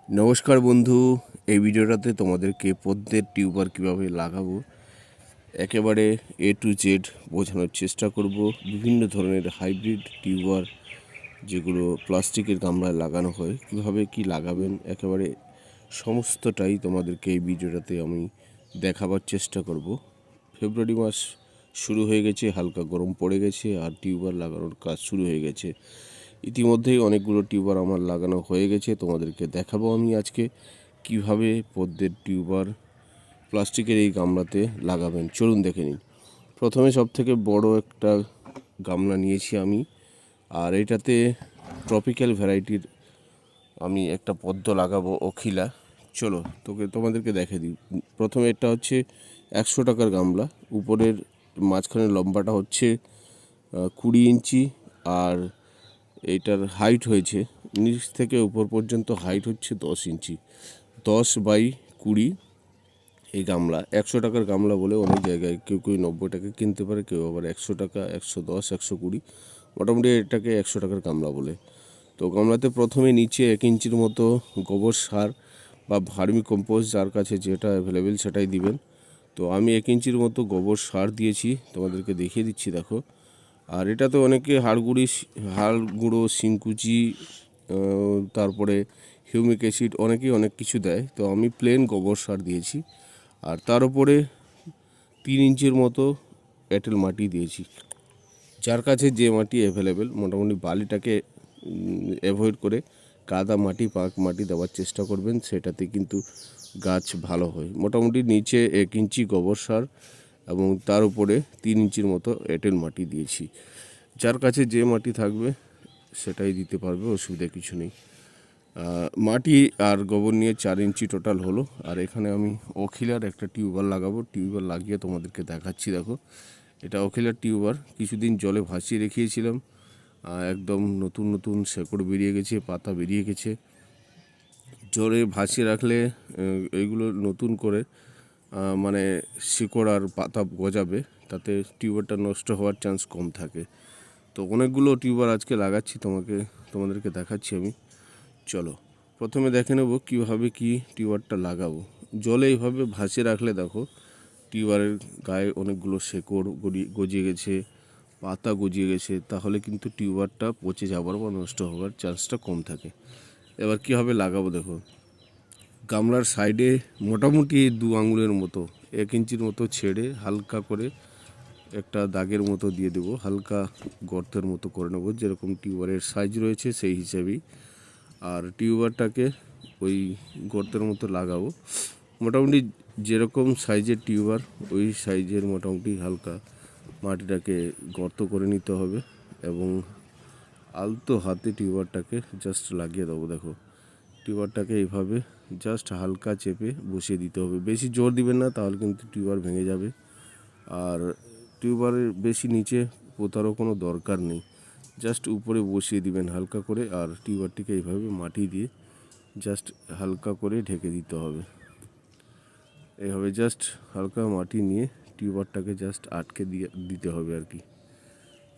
নমস্কার বন্ধু, এই ভিডিওটাতে তোমাদেরকে পদ্মের টিউবার কিভাবে লাগাবো একেবারে এ টু জেড বোঝানোর চেষ্টা করব। বিভিন্ন ধরনের হাইব্রিড টিউবার যেগুলো প্লাস্টিকের গামলায় লাগানো হয়, কিভাবে কি লাগাবেন একেবারে সমস্তটাই তোমাদেরকে এই ভিডিওটাতে আমি দেখাবার চেষ্টা করব। ফেব্রুয়ারি মাস শুরু হয়ে গেছে, হালকা গরম পড়ে গেছে আর টিউবার লাগানোর কাজ শুরু হয়ে গেছে। ইতিমধ্যেই অনেকগুলো টিউবার আমার লাগানো হয়ে গেছে, তোমাদেরকে দেখাবো আমি আজকে কিভাবে পদ্মের টিউবার প্লাস্টিকের এই গামলাতে লাগাবেন। চলুন দেখে নিন। প্রথমে সবথেকে বড় একটা গামলা নিয়েছি আমি, আর এটাতে ট্রপিক্যাল ভ্যারাইটির আমি একটা পদ্ম লাগাবো, অখিলা। চলো তোমাদেরকে দেখে দিই। প্রথমে এটা হচ্ছে 100 টাকার গামলা। উপরের মাঝখানে লম্বাটা হচ্ছে 20 ইঞ্চি, আর এইটার হাইট হয়েছে নিচ থেকে উপর পর্যন্ত হাইট হচ্ছে 10 ইঞ্চি। 10x20 এই গামলা। 100 টাকার গামলা বলে অনেক জায়গায় কেউ 90 টাকা কিনতে পারে, কেউ আবার 100 টাকা, 110, 120, মোটামুটি এটাকে 100 টাকার গামলা বলে। তো গামলাতে প্রথমে নিচে 1 ইঞ্চির মতো গোবর সার বা ভার্মি কম্পোস্ট, যার কাছে যেটা অ্যাভেলেবেল সেটাই দিবেন। তো আমি 1 ইঞ্চির মতো গোবর সার দিয়েছি, তোমাদেরকে দেখিয়ে দিচ্ছি দেখো। আর এটাতে অনেকে হাড় গুঁড়ো, শিংকুচি, তারপরে হিউমিক অ্যাসিড, অনেকেই অনেক কিছু দেয়। তো আমি প্লেন গোবর সার দিয়েছি, আর তার উপরে 3 ইঞ্চির মতো এঁটেল মাটি দিয়েছি। যার কাছে যে মাটি অ্যাভেলেবেল, মোটামুটি বালিটাকে অ্যাভয়েড করে কাদা মাটি, পাক মাটি দেওয়ার চেষ্টা করবেন, সেটাতে কিন্তু গাছ ভালো হয়। মোটামুটি নিচে 1 ইঞ্চি গোবর সার এবং তার উপরে 3 ইঞ্চির মতো এঁটেল মাটি দিয়েছি। যার কাছে যে মাটি থাকবে সেটাই দিতে পারবে, অসুবিধা কিছু নেই। মাটি আর গোবর নিয়ে 4 ইঞ্চি টোটাল হলো। আর এখানে আমি অখিলার একটা টিউবার লাগাবো। টিউবার লাগিয়ে তোমাদেরকে দেখাচ্ছি দেখো। এটা অখিলার টিউবার, কিছুদিন জলে ভাসিয়ে রেখেছিলাম, একদম নতুন নতুন শেকড় বেরিয়ে গেছে, পাতা বেরিয়ে গেছে। জলে ভাসিয়ে রাখলে এইগুলো নতুন করে মানে শিকড় আর পাতা গজাবে, তাতে টিউবারটা নষ্ট হওয়ার চান্স কম থাকে। তো অনেকগুলো টিউবার আজকে লাগাচ্ছি, তোমাদেরকে দেখাচ্ছি আমি। চলো প্রথমে দেখে নেব কীভাবে কি টিউবারটা লাগাবো। জলে এইভাবে ভাসিয়ে রাখলে দেখো টিউবারের গায়ে অনেকগুলো শেকড় গজিয়ে গেছে, পাতা গজিয়ে গেছে, তাহলে কিন্তু টিউবারটা পচে যাবার বা নষ্ট হওয়ার চান্সটা কম থাকে। এবার কীভাবে লাগাবো দেখো। গামলার সাইডে মোটামুটি 2 আঙুলের মতো 1 ইঞ্চির মতো ছেড়ে হালকা করে একটা দাগের মতো দিয়ে দেবো, হালকা গর্তের মতো করে নেবো, যেরকম টিউবারের সাইজ রয়েছে সেই হিসাবেই। আর টিউবারটাকে ওই গর্তের মতো লাগাবো। মোটামুটি যেরকম সাইজের টিউবার ওই সাইজের মোটামুটি হালকা মাটিটাকে গর্ত করে নিতে হবে এবং আলতো হাতে টিউবারটাকে জাস্ট লাগিয়ে দেবো। দেখো টিউবারটাকে এইভাবে জাস্ট হালকা চেপে বসিয়ে দিতে হবে, বেশি জোর দিবেন না, তাহলে কিন্তু টিউবার ভেঙে যাবে। আর টিউবারের বেশি নিচে পোতারও কোনো দরকার নেই, জাস্ট উপরে বসিয়ে দিবেন হালকা করে। আর টিউবারটিকে এইভাবে মাটি দিয়ে জাস্ট হালকা করে ঢেকে দিতে হবে। এইভাবে জাস্ট হালকা মাটি নিয়ে টিউবারটাকে জাস্ট আটকে দিতে হবে আর কি।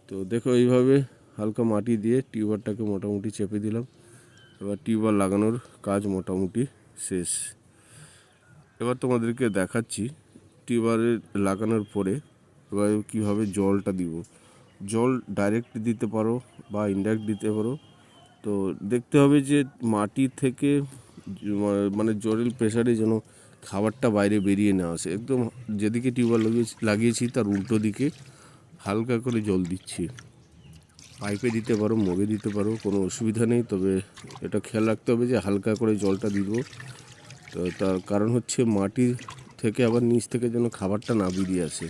তো দেখো এইভাবে হালকা মাটি দিয়ে টিউবারটাকে মোটামুটি চেপে দিলাম। এবার টিউবার লাগানোর কাজ মোটামুটি শেষ। এবার তোমাদেরকে দেখাচ্ছি টিউবারে লাগানোর পরে এবার কীভাবে জলটা দিব। জল ডাইরেক্ট দিতে পারো বা ইনডাইরেক্ট দিতে পারো। তো দেখতে হবে যে মাটি থেকে মানে জলের প্রেসারে যেন খাবারটা বাইরে বেরিয়ে না আসে। একদম যেদিকে টিউবার লাগিয়েছি তার উল্টো দিকে হালকা করে জল দিচ্ছি। পাইপে দিতে পারো, মগে দিতে পারো, কোনো অসুবিধা নেই। তবে এটা খেয়াল রাখতে হবে যে হালকা করে জলটা দিব। তো তার কারণ হচ্ছে মাটি থেকে আবার নিচ থেকে যেন খাবারটা না বেরিয়ে আসে।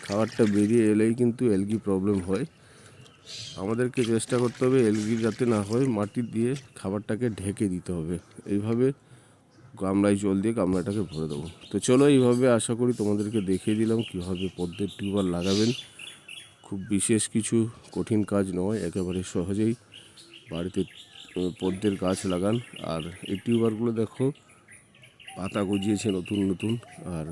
খাবারটা বেরিয়ে এলেই কিন্তু অ্যালগি প্রবলেম হয়। আমাদেরকে চেষ্টা করতে হবে অ্যালগি যাতে না হয়, মাটি দিয়ে খাবারটাকে ঢেকে দিতে হবে। এইভাবে গামলায় জল দিয়ে গামলাটাকে ভরে দেবো। তো চলো এইভাবে আশা করি তোমাদেরকে দেখিয়ে দিলাম কীভাবে পদ্মের টিউবার লাগাবেন। খুব বিশেষ কিছু কঠিন কাজ নয়, একেবারে সহজেই বাড়িতে পদ্মের গাছ লাগান। আর এই টিউবারগুলো দেখো পাতা গজিয়েছে নতুন নতুন। আর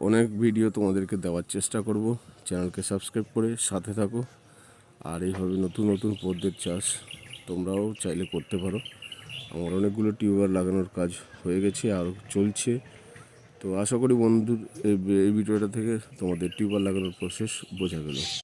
অনেক ভিডিও তোমাদেরকে দেওয়ার চেষ্টা করব, চ্যানেলকে সাবস্ক্রাইব করে সাথে থাকো। আর এইভাবে নতুন নতুন পদ্মের চাষ তোমরাও চাইলে করতে পারো। আমার অনেকগুলো টিউবার লাগানোর কাজ হয়ে গেছে আর চলছে। তো আশা করি বন্ধুর এই ভিডিওটা থেকে তোমাদের টিউবার লাগানোর প্রসেস বোঝা গেল।